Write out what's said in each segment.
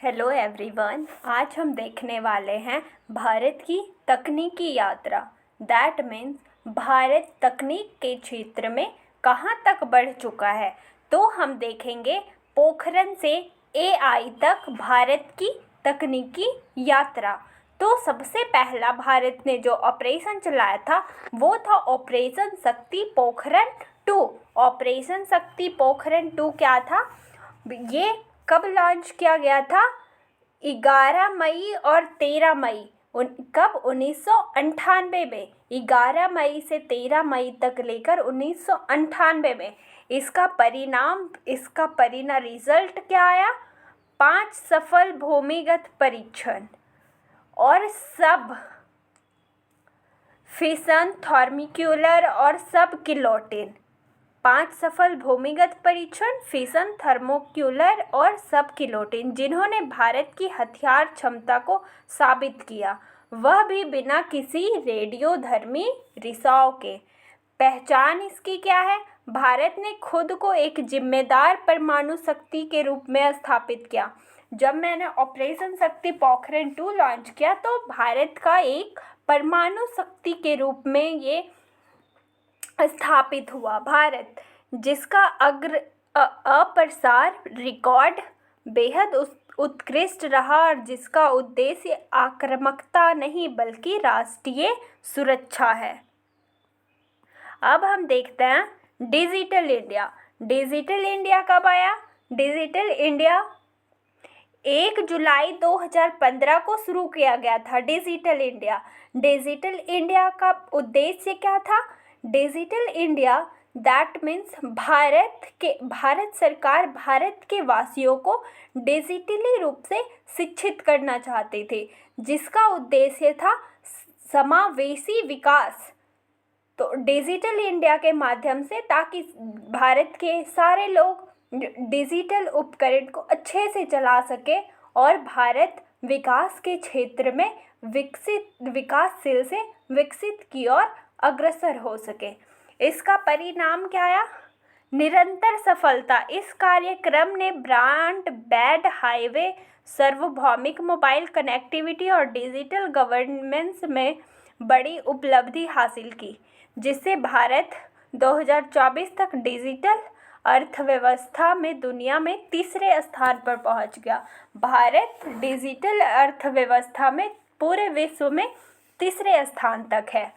Hello everyone, आज हम देखने वाले हैं भारत की तकनीकी यात्रा। दैट मीन्स भारत तकनीक के क्षेत्र में कहाँ तक बढ़ चुका है। तो हम देखेंगे पोखरण से एआई तक भारत की तकनीकी यात्रा। तो सबसे पहला भारत ने जो ऑपरेशन चलाया था वो था ऑपरेशन शक्ति पोखरण 2। ऑपरेशन शक्ति पोखरण 2 क्या था? ये कब लॉन्च किया गया था? 11 मई और 13 मई कब? 1998 में। 11 मई से 13 मई तक लेकर 1998 में। इसका परिणाम रिजल्ट क्या आया? 5 सफल भूमिगत परीक्षण और सब फिशन, थर्मिक्यूलर और सब किलोटिन। 5 सफल भूमिगत परीक्षण, फिशन, थर्मोक्यूलर और सब किलोटिन, जिन्होंने भारत की हथियार क्षमता को साबित किया, वह भी बिना किसी रेडियोधर्मी रिसाव के। पहचान इसकी क्या है? भारत ने खुद को एक जिम्मेदार परमाणु शक्ति के रूप में स्थापित किया। जब मैंने ऑपरेशन शक्ति पोखरण 2 लॉन्च किया तो भारत का एक परमाणु शक्ति के रूप में ये स्थापित हुआ। भारत, जिसका अप्रसार रिकॉर्ड बेहद उत्कृष्ट रहा और जिसका उद्देश्य आक्रामकता नहीं बल्कि राष्ट्रीय सुरक्षा है। अब हम देखते हैं डिजिटल इंडिया। डिजिटल इंडिया कब आया? डिजिटल इंडिया 1 जुलाई 2015 को शुरू किया गया था। डिजिटल इंडिया का उद्देश्य क्या था? Digital India that means Bharat सरकार भारत के वासियों को डिजिटली रूप से शिक्षित करना चाहते थे, जिसका उद्देश्य था समावेशी विकास। तो डिजिटल इंडिया के माध्यम से, ताकि भारत के सारे लोग डिजिटल उपकरण को अच्छे से चला सके और भारत विकास के क्षेत्र में विकासशील से विकसित की ओर अग्रसर हो सके। इसका परिणाम क्या आया? निरंतर सफलता। इस कार्यक्रम ने ब्रॉडबैंड, हाईवे, सार्वभौमिक मोबाइल कनेक्टिविटी और डिजिटल गवर्नेंस में बड़ी उपलब्धि हासिल की, जिससे भारत 2024 तक डिजिटल अर्थव्यवस्था में दुनिया में तीसरे स्थान पर पहुंच गया। भारत डिजिटल अर्थव्यवस्था में पूरे विश्व में तीसरे स्थान तक है।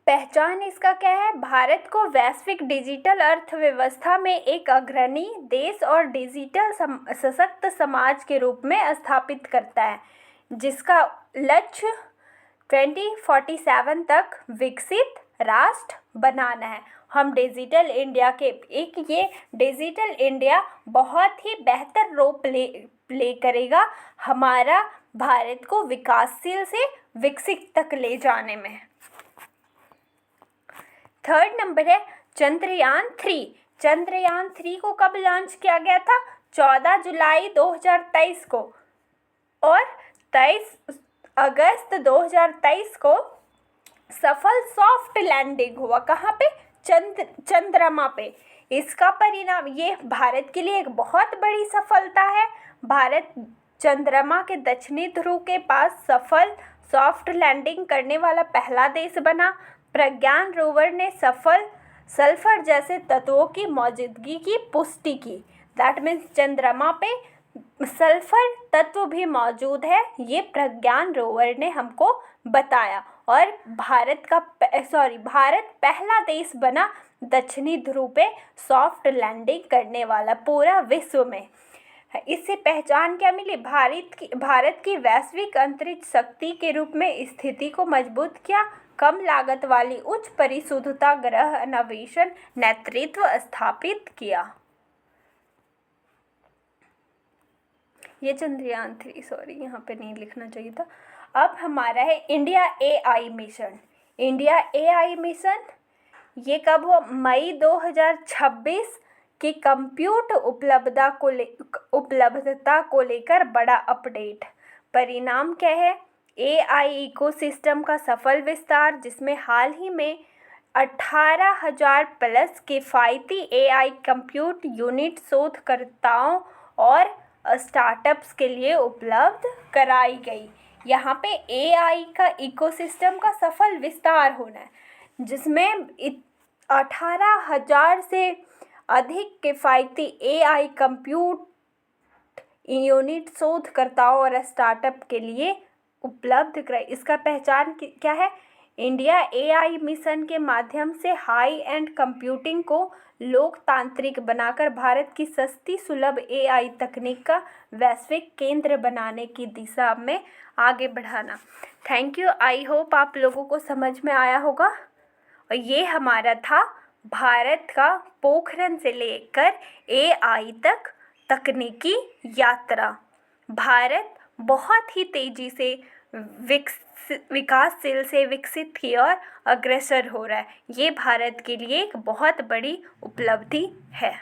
पहचान इसका क्या है? भारत को वैश्विक डिजिटल अर्थव्यवस्था में एक अग्रणी देश और डिजिटल सशक्त समाज के रूप में स्थापित करता है, जिसका लक्ष्य 2047 तक विकसित राष्ट्र बनाना है। हम डिजिटल इंडिया ये डिजिटल इंडिया बहुत ही बेहतर रोल प्ले करेगा हमारा भारत को विकासशील से विकसित तक ले जाने में। थर्ड नंबर है चंद्रयान 3। चंद्रयान 3 को कब लॉन्च किया गया था? 14 जुलाई 2023 को, और 23 अगस्त 2023 को सफल सॉफ्ट लैंडिंग हुआ। कहाँ पे? चंद्रमा पे। इसका परिणाम, ये भारत के लिए एक बहुत बड़ी सफलता है। भारत चंद्रमा के दक्षिणी ध्रुव के पास सफल सॉफ्ट लैंडिंग करने वाला पहला देश बना। प्रज्ञान रोवर ने सल्फर जैसे तत्वों की मौजूदगी की पुष्टि की। दैट मीन्स चंद्रमा पे सल्फर तत्व भी मौजूद है, ये प्रज्ञान रोवर ने हमको बताया। और भारत पहला देश बना दक्षिणी ध्रुव पे सॉफ्ट लैंडिंग करने वाला पूरा विश्व में। इससे पहचान क्या मिली? भारत की वैश्विक अंतरिक्ष शक्ति के रूप में स्थिति को मजबूत किया। कम लागत वाली उच्च परिशुद्धता ग्रह अन्वेषण नेतृत्व स्थापित किया। ये चंद्रयान 3, सॉरी यहाँ पे नहीं लिखना चाहिए था। अब हमारा है India AI mission. India AI mission ये कब हुआ? मई 2026 की कंप्यूट उपलब्धता को लेकर बड़ा अपडेट। परिणाम क्या है? एआई इकोसिस्टम का सफल विस्तार, जिसमें हाल ही में 18,000 प्लस किफ़ायती एआई कंप्यूट यूनिट शोधकर्ताओं और स्टार्टअप्स के लिए उपलब्ध कराई गई। यहाँ पे AI का इकोसिस्टम का सफल विस्तार होना है, जिसमें 18,000 से अधिक किफ़ायती AI कंप्यूट यूनिट शोधकर्ताओं और स्टार्टअप के लिए उपलब्ध कराई। इसका पहचान क्या है? इंडिया AI मिशन के माध्यम से हाई एंड कंप्यूटिंग को लोकतांत्रिक बनाकर भारत की सस्ती सुलभ AI तकनीक का वैश्विक केंद्र बनाने की दिशा में आगे बढ़ाना। Thank you. आई होप आप लोगों को समझ में आया होगा। और ये हमारा था भारत का पोखरण से लेकर AI तक तकनीकी यात्रा। भारत बहुत ही तेज़ी से विकासशील से विकसित की ओर अग्रसर हो रहा है। ये भारत के लिए एक बहुत बड़ी उपलब्धि है।